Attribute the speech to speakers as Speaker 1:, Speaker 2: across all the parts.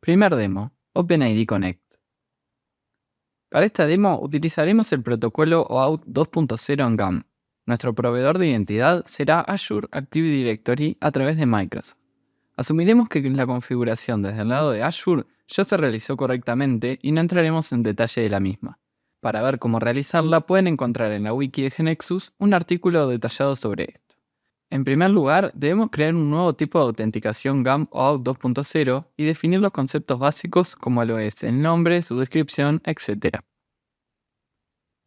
Speaker 1: Primer demo, OpenID Connect. Para esta demo utilizaremos el protocolo OAuth 2.0 en GAM. Nuestro proveedor de identidad será Azure Active Directory a través de Microsoft. Asumiremos que la configuración desde el lado de Azure ya se realizó correctamente y no entraremos en detalle de la misma. Para ver cómo realizarla pueden encontrar en la wiki de GeneXus un artículo detallado sobre esto. En primer lugar, debemos crear un nuevo tipo de autenticación GAM OAuth 2.0 y definir los conceptos básicos como lo es el nombre, su descripción, etc.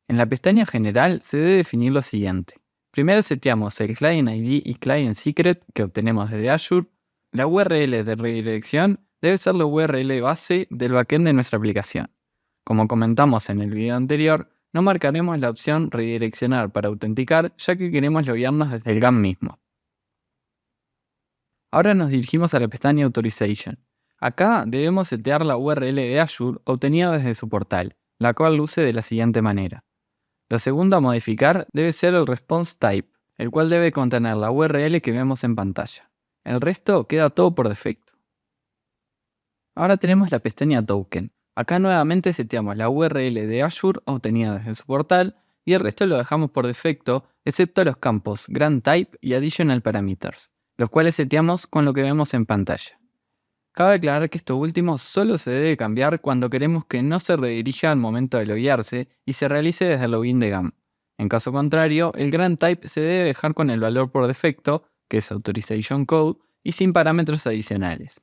Speaker 1: En la pestaña General se debe definir lo siguiente. Primero seteamos el Client ID y Client Secret que obtenemos desde Azure. La URL de redirección debe ser la URL base del backend de nuestra aplicación. Como comentamos en el video anterior, no marcaremos la opción redireccionar para autenticar, ya que queremos loguearnos desde el GAM mismo. Ahora nos dirigimos a la pestaña Authorization. Acá debemos setear la URL de Azure obtenida desde su portal, la cual luce de la siguiente manera. Lo segundo a modificar debe ser el response type, el cual debe contener la URL que vemos en pantalla. El resto queda todo por defecto. Ahora tenemos la pestaña Token. Acá nuevamente seteamos la URL de Azure obtenida desde su portal y el resto lo dejamos por defecto, excepto los campos Grant Type y Additional Parameters, los cuales seteamos con lo que vemos en pantalla. Cabe aclarar que esto último solo se debe cambiar cuando queremos que no se redirija al momento de loguearse y se realice desde el login de GAM. En caso contrario, el Grant Type se debe dejar con el valor por defecto, que es Authorization Code, y sin parámetros adicionales.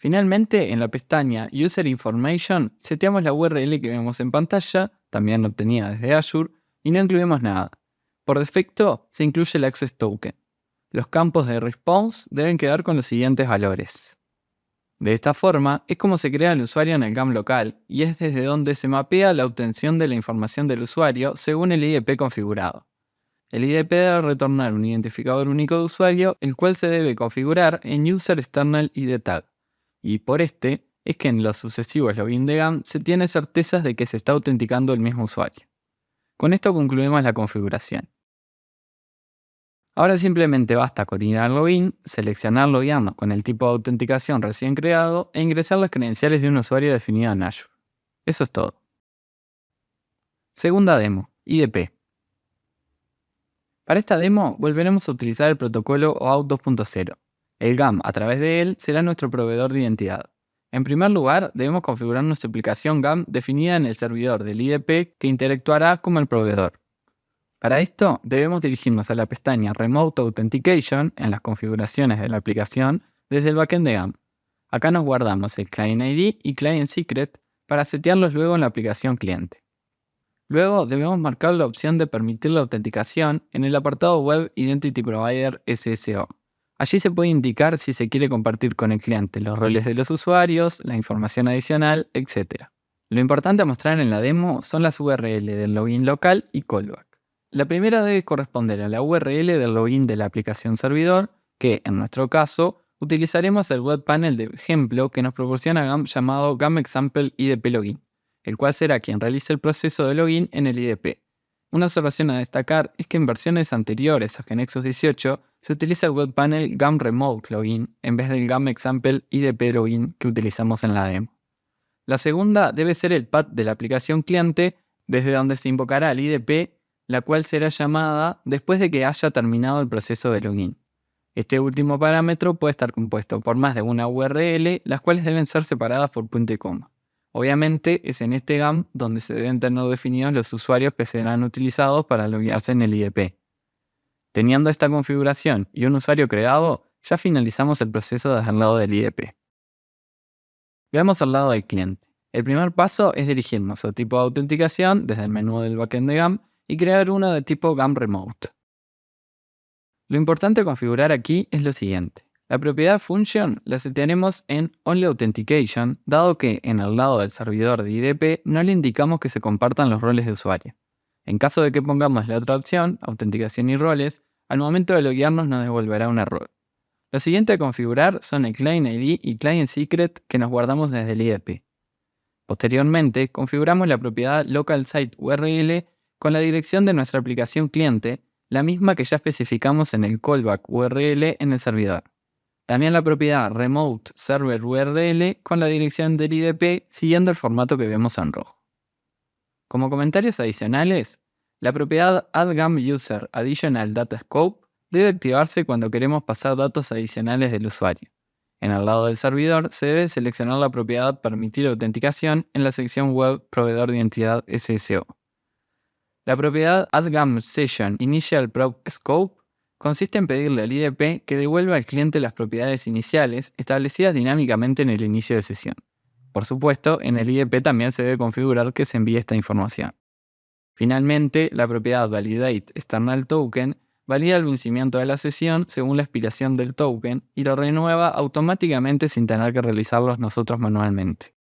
Speaker 1: Finalmente, en la pestaña User Information, seteamos la URL que vemos en pantalla, también obtenida desde Azure, y no incluimos nada. Por defecto, se incluye el Access Token. Los campos de response deben quedar con los siguientes valores. De esta forma, es como se crea el usuario en el GAM local, y es desde donde se mapea la obtención de la información del usuario según el IDP configurado. El IDP debe retornar un identificador único de usuario, el cual se debe configurar en User External ID Tag. Y por este, es que en los sucesivos login de GAM se tiene certezas de que se está autenticando el mismo usuario. Con esto concluimos la configuración. Ahora simplemente basta con ir al login, seleccionar loguearnos con el tipo de autenticación recién creado e ingresar las credenciales de un usuario definido en Azure. Eso es todo. Segunda demo, IDP. Para esta demo volveremos a utilizar el protocolo OAuth 2.0. El GAM a través de él será nuestro proveedor de identidad. En primer lugar, debemos configurar nuestra aplicación GAM definida en el servidor del IDP que interactuará como el proveedor. Para esto, debemos dirigirnos a la pestaña Remote Authentication en las configuraciones de la aplicación desde el backend de GAM. Acá nos guardamos el Client ID y Client Secret para setearlos luego en la aplicación cliente. Luego debemos marcar la opción de permitir la autenticación en el apartado Web Identity Provider SSO. Allí se puede indicar si se quiere compartir con el cliente los roles de los usuarios, la información adicional, etc. Lo importante a mostrar en la demo son las URL del login local y callback. La primera debe corresponder a la URL del login de la aplicación servidor, que en nuestro caso utilizaremos el web panel de ejemplo que nos proporciona GAM llamado GAM Example IDP Login, el cual será quien realice el proceso de login en el IDP. Una observación a destacar es que en versiones anteriores a GeneXus 18 se utiliza el web panel GAM Remote Login en vez del GAM Example IDP Login que utilizamos en la demo. La segunda debe ser el path de la aplicación cliente desde donde se invocará el IDP, la cual será llamada después de que haya terminado el proceso de login. Este último parámetro puede estar compuesto por más de una URL, las cuales deben ser separadas por punto y coma. Obviamente es en este GAM donde se deben tener definidos los usuarios que serán utilizados para loguearse en el IDP. Teniendo esta configuración y un usuario creado, ya finalizamos el proceso desde el lado del IDP. Veamos al lado del cliente. El primer paso es dirigirnos a tipo de autenticación desde el menú del backend de GAM y crear uno de tipo GAM Remote. Lo importante a configurar aquí es lo siguiente. La propiedad function la setearemos en Only Authentication, dado que en el lado del servidor de IDP no le indicamos que se compartan los roles de usuario. En caso de que pongamos la otra opción, autenticación y roles, al momento de loguearnos nos devolverá un error. Lo siguiente a configurar son el Client ID y Client Secret que nos guardamos desde el IDP. Posteriormente, configuramos la propiedad Local Site URL con la dirección de nuestra aplicación cliente, la misma que ya especificamos en el callback URL en el servidor. También la propiedad remote server URL con la dirección del IDP siguiendo el formato que vemos en rojo. Como comentarios adicionales, la propiedad add-gam-user additional data scope debe activarse cuando queremos pasar datos adicionales del usuario. En el lado del servidor se debe seleccionar la propiedad permitir autenticación en la sección web proveedor de identidad SSO. La propiedad add-gam-session initial probe scope consiste en pedirle al IDP que devuelva al cliente las propiedades iniciales establecidas dinámicamente en el inicio de sesión. Por supuesto, en el IDP también se debe configurar que se envíe esta información. Finalmente, la propiedad validate external token valida el vencimiento de la sesión según la expiración del token y lo renueva automáticamente sin tener que realizarlos nosotros manualmente.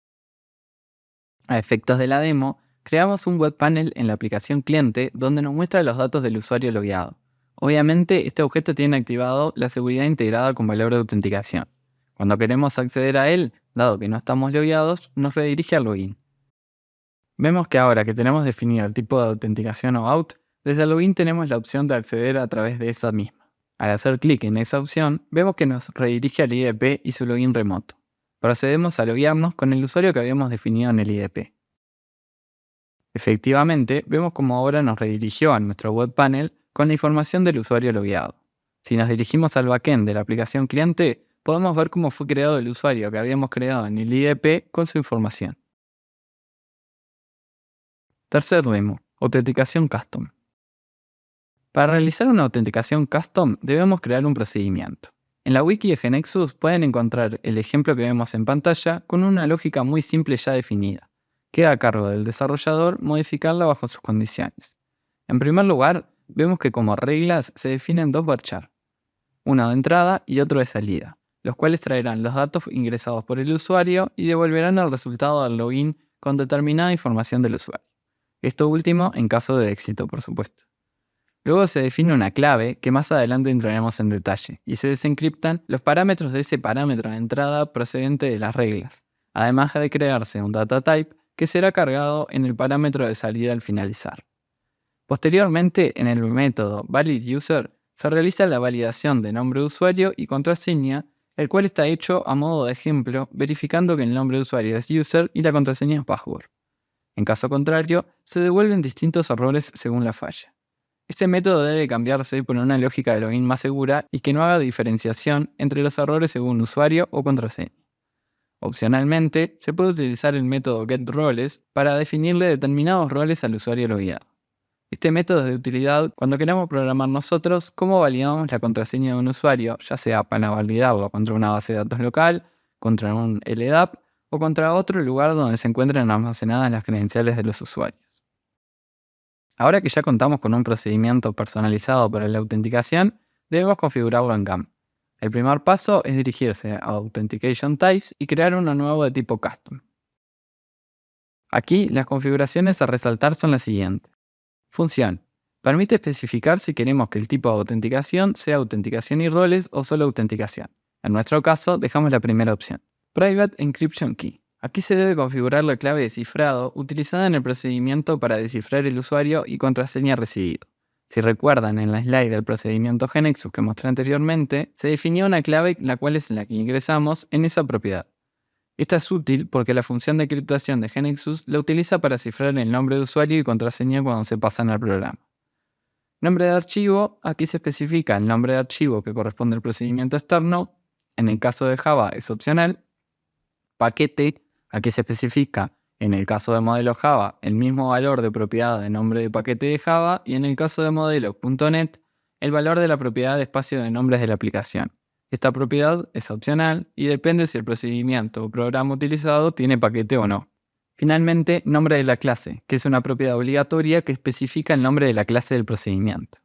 Speaker 1: A efectos de la demo, creamos un web panel en la aplicación cliente donde nos muestra los datos del usuario logueado. Obviamente, este objeto tiene activado la seguridad integrada con valor de autenticación. Cuando queremos acceder a él, dado que no estamos logueados, nos redirige al login. Vemos que ahora que tenemos definido el tipo de autenticación o out, desde el login tenemos la opción de acceder a través de esa misma. Al hacer clic en esa opción, vemos que nos redirige al IDP y su login remoto. Procedemos a loguearnos con el usuario que habíamos definido en el IDP. Efectivamente, vemos como ahora nos redirigió a nuestro web panel con la información del usuario logueado. Si nos dirigimos al backend de la aplicación cliente, podemos ver cómo fue creado el usuario que habíamos creado en el IDP con su información. Tercer demo, autenticación custom. Para realizar una autenticación custom debemos crear un procedimiento. En la wiki de GeneXus pueden encontrar el ejemplo que vemos en pantalla con una lógica muy simple ya definida. Queda a cargo del desarrollador modificarla bajo sus condiciones. En primer lugar, vemos que como reglas se definen dos varchar, uno de entrada y otro de salida, los cuales traerán los datos ingresados por el usuario y devolverán el resultado del login con determinada información del usuario. Esto último en caso de éxito, por supuesto. Luego se define una clave que más adelante entraremos en detalle y se desencriptan los parámetros de ese parámetro de entrada procedente de las reglas, además de crearse un data type que será cargado en el parámetro de salida al finalizar. Posteriormente, en el método validUser se realiza la validación de nombre de usuario y contraseña, el cual está hecho a modo de ejemplo, verificando que el nombre de usuario es user y la contraseña es password. En caso contrario, se devuelven distintos errores según la falla. Este método debe cambiarse por una lógica de login más segura y que no haga diferenciación entre los errores según usuario o contraseña. Opcionalmente, se puede utilizar el método getRoles para definirle determinados roles al usuario logueado. Este método es de utilidad cuando queramos programar nosotros cómo validamos la contraseña de un usuario, ya sea para validarlo contra una base de datos local, contra un LDAP o contra otro lugar donde se encuentren almacenadas las credenciales de los usuarios. Ahora que ya contamos con un procedimiento personalizado para la autenticación, debemos configurarlo en GAM. El primer paso es dirigirse a Authentication Types y crear uno nuevo de tipo Custom. Aquí las configuraciones a resaltar son las siguientes. Función. Permite especificar si queremos que el tipo de autenticación sea autenticación y roles o solo autenticación. En nuestro caso, dejamos la primera opción. Private Encryption Key. Aquí se debe configurar la clave de cifrado utilizada en el procedimiento para descifrar el usuario y contraseña recibido. Si recuerdan, en la slide del procedimiento GeneXus que mostré anteriormente, se definió una clave la cual es la que ingresamos en esa propiedad. Esta es útil porque la función de encriptación de GeneXus la utiliza para cifrar el nombre de usuario y contraseña cuando se pasan al programa. Nombre de archivo, aquí se especifica el nombre de archivo que corresponde al procedimiento externo, en el caso de Java es opcional. Paquete, aquí se especifica en el caso de modelo Java el mismo valor de propiedad de nombre de paquete de Java y en el caso de modelo.NET el valor de la propiedad de espacio de nombres de la aplicación. Esta propiedad es opcional y depende si el procedimiento o programa utilizado tiene paquete o no. Finalmente, nombre de la clase, que es una propiedad obligatoria que especifica el nombre de la clase del procedimiento.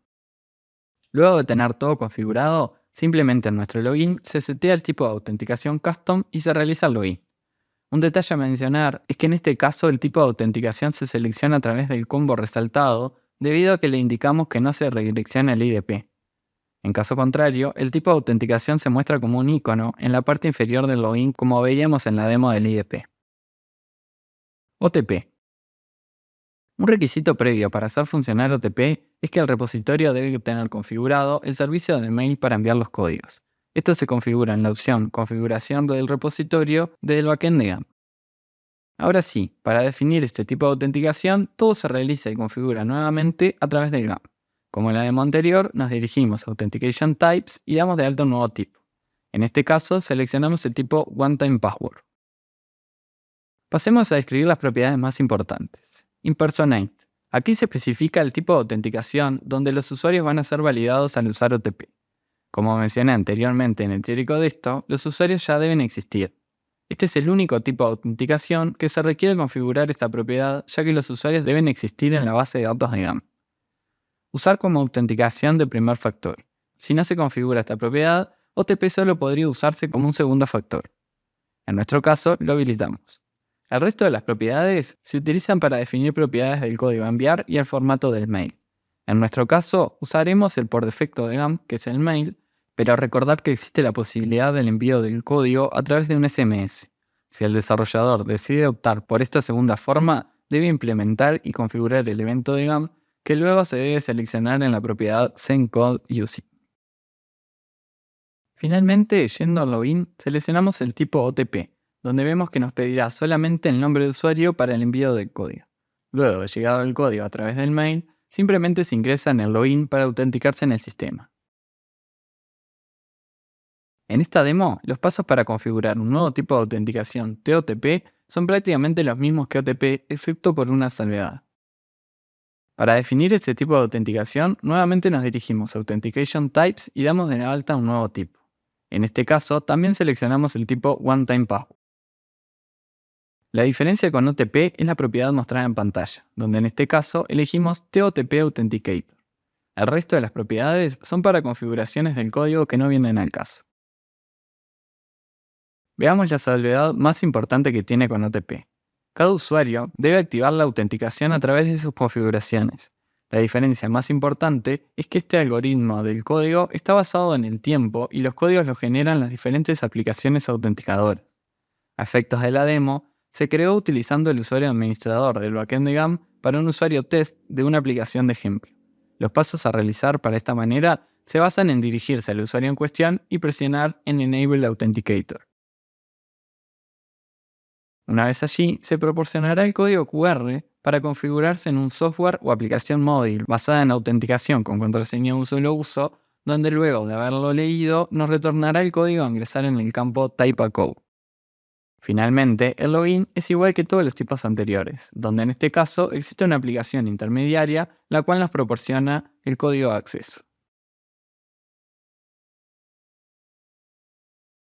Speaker 1: Luego de tener todo configurado, simplemente en nuestro login se setea el tipo de autenticación custom y se realiza el login. Un detalle a mencionar es que en este caso el tipo de autenticación se selecciona a través del combo resaltado debido a que le indicamos que no se redirecciona el IDP. En caso contrario, el tipo de autenticación se muestra como un icono en la parte inferior del login como veíamos en la demo del IDP. OTP. Un requisito previo para hacer funcionar OTP es que el repositorio debe tener configurado el servicio de mail para enviar los códigos. Esto se configura en la opción Configuración del repositorio del backend de GAMP. Ahora sí, para definir este tipo de autenticación, todo se realiza y configura nuevamente a través del GAMP. Como en la demo anterior, nos dirigimos a Authentication Types y damos de alta un nuevo tipo. En este caso, seleccionamos el tipo OneTime Password. Pasemos a describir las propiedades más importantes. Impersonate. Aquí se especifica el tipo de autenticación donde los usuarios van a ser validados al usar OTP. Como mencioné anteriormente en el teórico de esto, los usuarios ya deben existir. Este es el único tipo de autenticación que se requiere configurar esta propiedad, ya que los usuarios deben existir en la base de datos de GAMP. Usar como autenticación de primer factor. Si no se configura esta propiedad, OTP solo podría usarse como un segundo factor. En nuestro caso, lo habilitamos. El resto de las propiedades se utilizan para definir propiedades del código a enviar y el formato del mail. En nuestro caso, usaremos el por defecto de GAMP, que es el mail, pero recordar que existe la posibilidad del envío del código a través de un SMS. Si el desarrollador decide optar por esta segunda forma, debe implementar y configurar el evento de GAMP, que luego se debe seleccionar en la propiedad SendCodeUsing. Finalmente, yendo al login, seleccionamos el tipo OTP, donde vemos que nos pedirá solamente el nombre de usuario para el envío del código. Luego de llegado el código a través del mail, simplemente se ingresa en el login para autenticarse en el sistema. En esta demo, los pasos para configurar un nuevo tipo de autenticación TOTP son prácticamente los mismos que OTP, excepto por una salvedad. Para definir este tipo de autenticación, nuevamente nos dirigimos a Authentication Types y damos de alta un nuevo tipo. En este caso, también seleccionamos el tipo OneTime Password. La diferencia con OTP es la propiedad mostrada en pantalla, donde en este caso elegimos TOTP Authenticator. El resto de las propiedades son para configuraciones del código que no vienen al caso. Veamos la salvedad más importante que tiene con OTP. Cada usuario debe activar la autenticación a través de sus configuraciones. La diferencia más importante es que este algoritmo del código está basado en el tiempo y los códigos los generan las diferentes aplicaciones autenticadoras. A efectos de la demo, se creó utilizando el usuario administrador del backend de GAMP para un usuario test de una aplicación de ejemplo. Los pasos a realizar para esta manera se basan en dirigirse al usuario en cuestión y presionar en Enable Authenticator. Una vez allí, se proporcionará el código QR para configurarse en un software o aplicación móvil basada en autenticación con contraseña de un solo uso, donde luego de haberlo leído nos retornará el código a ingresar en el campo Type a Code. Finalmente, el login es igual que todos los tipos anteriores, donde en este caso existe una aplicación intermediaria la cual nos proporciona el código de acceso.